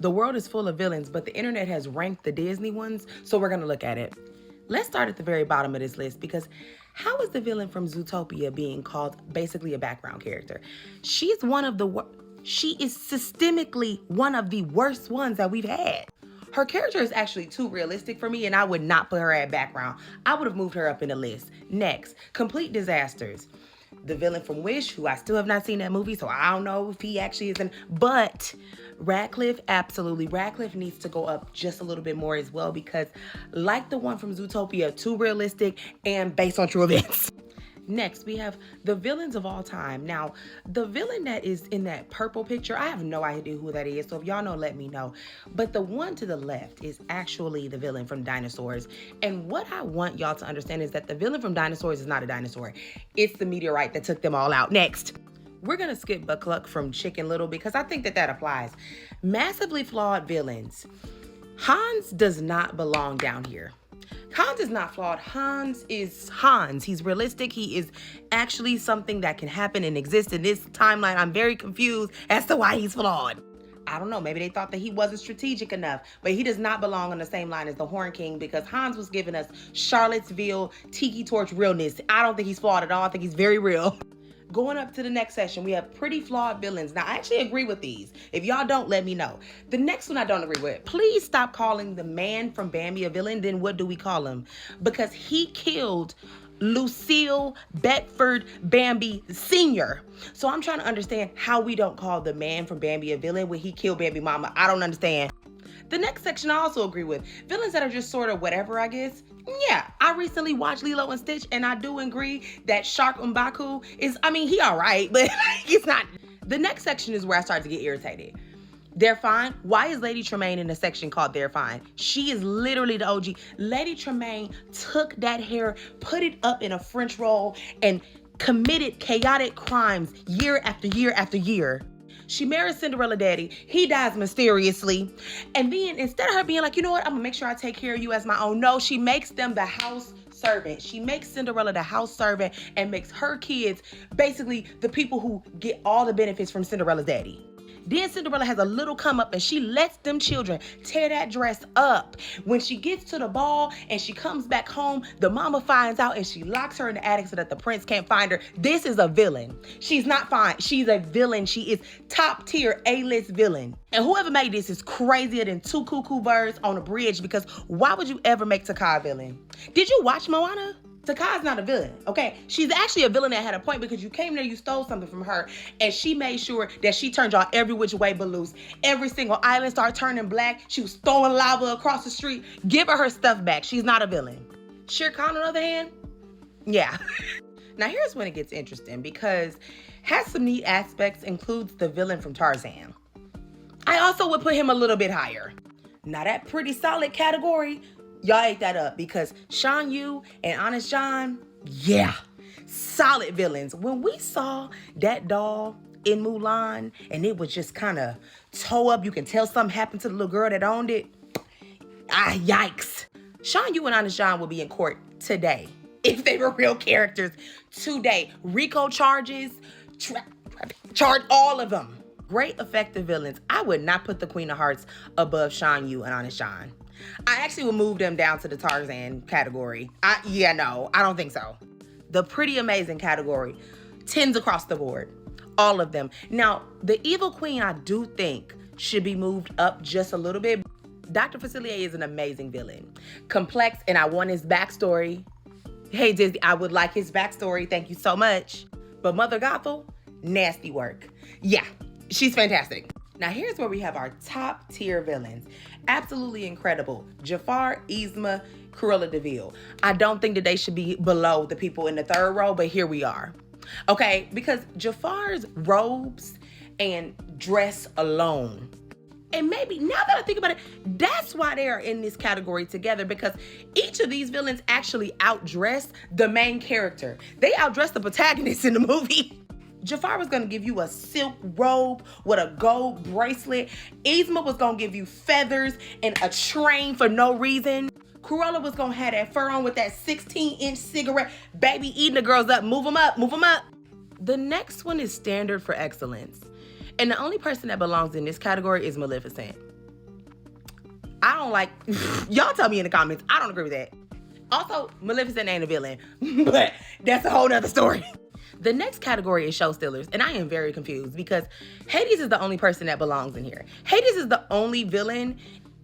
The world is full of villains, but the internet has ranked the Disney ones, so we're gonna look at it. Let's start at the very bottom of this list because how is the villain from Zootopia being called basically a background character? She is systemically one of the worst ones that we've had. Her character is actually too realistic for me, and I would not put her at background. I would have moved her up in the list. Next, Complete Disasters. The villain from Wish, who I still have not seen that movie, so I don't know if he actually is in. But Radcliffe, absolutely. Radcliffe needs to go up just a little bit more as well because, like the one from Zootopia, too realistic and based on true events. Next, we have the villains of all time. Now, the villain that is in that purple picture, I have no idea who that is, so if y'all know, let me know. But the one to the left is actually the villain from Dinosaurs. And what I want y'all to understand is that the villain from Dinosaurs is not a dinosaur. It's the meteorite that took them all out. Next, we're going to skip Buck Cluck from Chicken Little because I think that applies. Massively flawed villains. Hans does not belong down here. Hans is not flawed. Hans is Hans. He's realistic. He is actually something that can happen and exist in this timeline. I'm very confused as to why he's flawed. I don't know. Maybe they thought that he wasn't strategic enough, but he does not belong on the same line as the Horn King because Hans was giving us Charlottesville Tiki Torch realness. I don't think he's flawed at all. I think he's very real. Going up to the next section, we have pretty flawed villains. Now, I actually agree with these. If y'all don't, let me know. The next one I don't agree with. Please stop calling the man from Bambi a villain. Then what do we call him? Because he killed Lucille Bedford Bambi Sr. So I'm trying to understand how we don't call the man from Bambi a villain when he killed Bambi Mama. I don't understand. The next section I also agree with. Villains that are just sort of whatever, I guess. Yeah, I recently watched Lilo and Stitch, and I do agree that Shark M'Baku is, he all right, but he's not. The next section is where I started to get irritated. They're Fine. Why is Lady Tremaine in a section called They're Fine? She is literally the OG. Lady Tremaine took that hair, put it up in a French roll, and committed chaotic crimes year after year after year. She marries Cinderella daddy. He dies mysteriously. And then instead of her being like, you know what, I'm gonna make sure I take care of you as my own. No, she makes them the house servant. She makes Cinderella the house servant and makes her kids basically the people who get all the benefits from Cinderella's daddy. Then Cinderella has a little come up and she lets them children tear that dress up. When she gets to the ball and she comes back home, the mama finds out and she locks her in the attic so that the prince can't find her. This is a villain. She's not fine. She's a villain. She is top tier A-list villain. And whoever made this is crazier than two cuckoo birds on a bridge because why would you ever make Taka a villain? Did you watch Moana? Taka's not a villain, okay? She's actually a villain that had a point because you came there, you stole something from her, and she made sure that she turned y'all every which way but loose. Every single island started turning black. She was throwing lava across the street. Give her stuff back. She's not a villain. Shere Khan, on the other hand, yeah. Now here's when it gets interesting because has some neat aspects, includes the villain from Tarzan. I also would put him a little bit higher. Now that pretty solid category, y'all ate that up because Shan Yu and Honest John, yeah, solid villains. When we saw that doll in Mulan and it was just kind of toe up, you can tell something happened to the little girl that owned it. Yikes. Shan Yu and Honest John will be in court today if they were real characters today. RICO charges, charge all of them. Great effective villains. I would not put the Queen of Hearts above Shan Yu and Honest John. I actually would move them down to the Tarzan category. I don't think so. The pretty amazing category, 10s across the board, all of them. Now, the Evil Queen, I do think should be moved up just a little bit. Dr. Facilier is an amazing villain. Complex, and I want his backstory. Hey, Disney, I would like his backstory. Thank you so much. But Mother Gothel, nasty work. Yeah, she's fantastic. Now, here's where we have our top tier villains. Absolutely incredible. Jafar, Yzma, Cruella de Vil. I don't think that they should be below the people in the third row, but here we are. Okay, because Jafar's robes and dress alone, and maybe now that I think about it, that's why they are in this category together because each of these villains actually outdress the main character. They outdress the protagonist in the movie. Jafar was going to give you a silk robe with a gold bracelet. Yzma was going to give you feathers and a train for no reason. Cruella was going to have that fur on with that 16-inch cigarette. Baby, eating the girls up. Move them up. Move them up. The next one is standard for excellence. And the only person that belongs in this category is Maleficent. I don't like, y'all tell me in the comments. I don't agree with that. Also, Maleficent ain't a villain, but that's a whole nother story. The next category is show stealers, and I am very confused because Hades is the only person that belongs in here. Hades is the only villain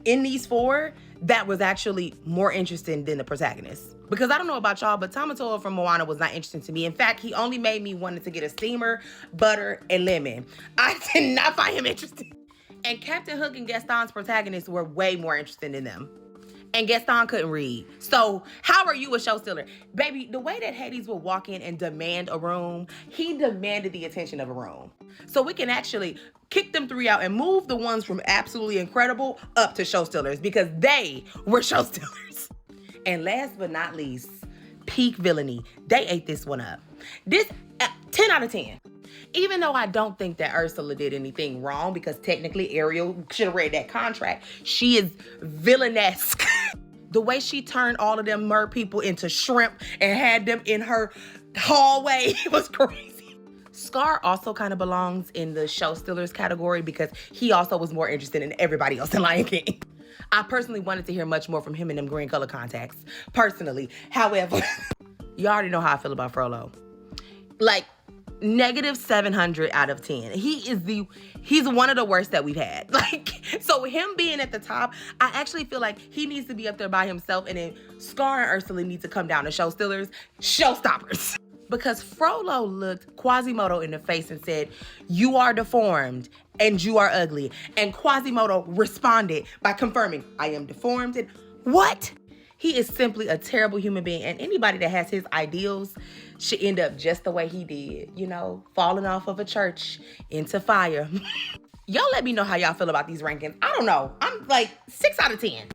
in these four that was actually more interesting than the protagonist. Because I don't know about y'all, but Tamatoa from Moana was not interesting to me. In fact, he only made me wanted to get a steamer, butter, and lemon. I did not find him interesting. And Captain Hook and Gaston's protagonists were way more interesting than them. And Gaston couldn't read. So how are you a show stealer? Baby, the way that Hades would walk in and demand a room, he demanded the attention of a room. So we can actually kick them three out and move the ones from absolutely incredible up to show stealers because they were show stealers. And last but not least, peak villainy. They ate this one up. This, 10 out of 10. Even though I don't think that Ursula did anything wrong because technically Ariel should have read that contract, she is villainesque. The way she turned all of them mer people into shrimp and had them in her hallway was crazy. Scar also kind of belongs in the show stealers category because he also was more interested in everybody else in Lion King. I personally wanted to hear much more from him in them green color contacts, personally. However, you already know how I feel about Frollo. Like, -700 out of 10. He's one of the worst that we've had. Like, so him being at the top, I actually feel like he needs to be up there by himself, and then Scar and Ursula need to come down to show stealers, showstoppers. Because Frollo looked Quasimodo in the face and said, "You are deformed and you are ugly." And Quasimodo responded by confirming, "I am deformed." And what? He is simply a terrible human being, and anybody that has his ideals should end up just the way he did, you know, falling off of a church into fire. Y'all let me know how y'all feel about these rankings. I don't know. I'm like 6 out of 10.